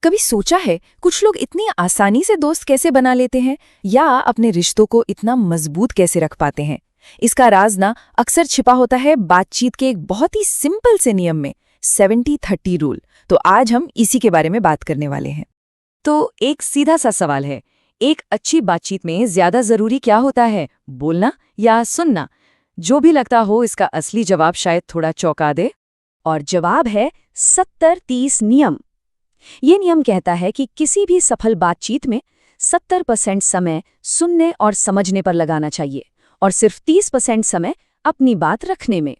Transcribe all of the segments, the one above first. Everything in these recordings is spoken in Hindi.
कभी सोचा है कुछ लोग इतनी आसानी से दोस्त कैसे बना लेते हैं या अपने रिश्तों को इतना मजबूत कैसे रख पाते हैं? इसका राज ना अक्सर छिपा होता है बातचीत के एक बहुत ही सिंपल से नियम में, 70-30 रूल। तो आज हम इसी के बारे में बात करने वाले हैं। तो एक सीधा सा सवाल है, एक अच्छी बातचीत में ज्यादा जरूरी क्या होता है, बोलना या सुनना? जो भी लगता हो इसका असली जवाब शायद थोड़ा चौंका दे। और जवाब है 70-30 नियम। ये नियम कहता है कि किसी भी सफल बातचीत में 70% समय सुनने और समझने पर लगाना चाहिए और सिर्फ 30% समय अपनी बात रखने में।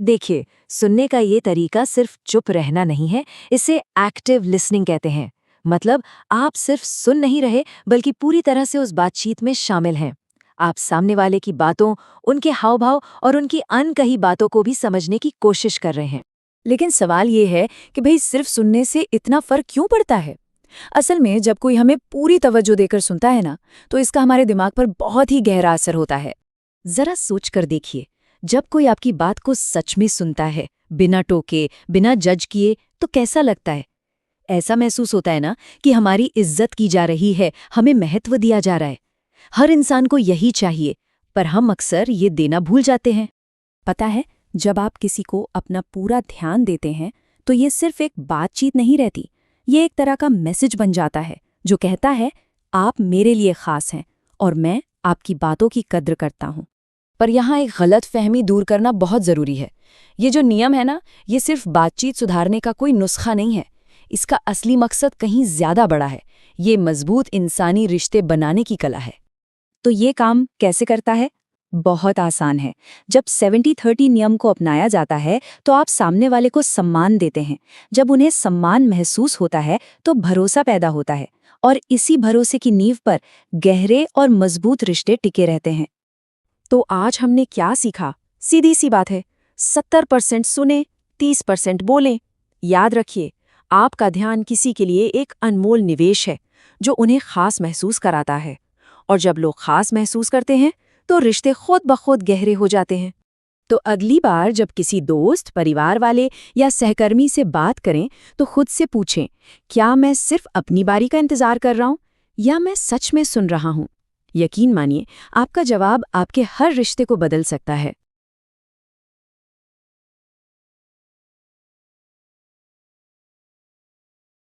देखिए, सुनने का ये तरीका सिर्फ चुप रहना नहीं है, इसे एक्टिव लिसनिंग कहते हैं। मतलब आप सिर्फ सुन नहीं रहे बल्कि पूरी तरह से उस बातचीत में शामिल हैं। आप सामने वाले की बातों, उनके हाव-भाव और उनकी अनकही बातों को भी समझने की कोशिश कर रहे हैं। लेकिन सवाल ये है कि भाई सिर्फ सुनने से इतना फर्क क्यों पड़ता है? असल में जब कोई हमें पूरी तवज्जो देकर सुनता है ना, तो इसका हमारे दिमाग पर बहुत ही गहरा असर होता है। जरा सोच कर देखिए, जब कोई आपकी बात को सच में सुनता है, बिना टोके, बिना जज किए, तो कैसा लगता है? ऐसा महसूस होता है ना कि हमारी इज्जत की जा रही है, हमें महत्व दिया जा रहा है। हर इंसान को यही चाहिए, पर हम अक्सर ये देना भूल जाते हैं। पता है, जब आप किसी को अपना पूरा ध्यान देते हैं तो ये सिर्फ एक बातचीत नहीं रहती, ये एक तरह का मैसेज बन जाता है जो कहता है आप मेरे लिए खास हैं और मैं आपकी बातों की कद्र करता हूँ। पर यहाँ एक गलत फहमी दूर करना बहुत ज़रूरी है। ये जो नियम है ना, ये सिर्फ बातचीत सुधारने का कोई नुस्खा नहीं है। इसका असली मकसद कहीं ज़्यादा बड़ा है। ये मजबूत इंसानी रिश्ते बनाने की कला है। तो ये काम कैसे करता है? बहुत आसान है। जब 70-30 नियम को अपनाया जाता है तो आप सामने वाले को सम्मान देते हैं। जब उन्हें सम्मान महसूस होता है तो भरोसा पैदा होता है और इसी भरोसे की नींव पर गहरे और मजबूत रिश्ते टिके रहते हैं। तो आज हमने क्या सीखा? सीधी सी बात है, 70% सुने, 30% बोलें। याद रखिए, आपका ध्यान किसी के लिए एक अनमोल निवेश है जो उन्हें खास महसूस कराता है। और जब लोग खास महसूस करते हैं तो रिश्ते खुद ब खुद गहरे हो जाते हैं। तो अगली बार जब किसी दोस्त, परिवार वाले या सहकर्मी से बात करें तो खुद से पूछें, क्या मैं सिर्फ अपनी बारी का इंतजार कर रहा हूं या मैं सच में सुन रहा हूं? यकीन मानिए, आपका जवाब आपके हर रिश्ते को बदल सकता है।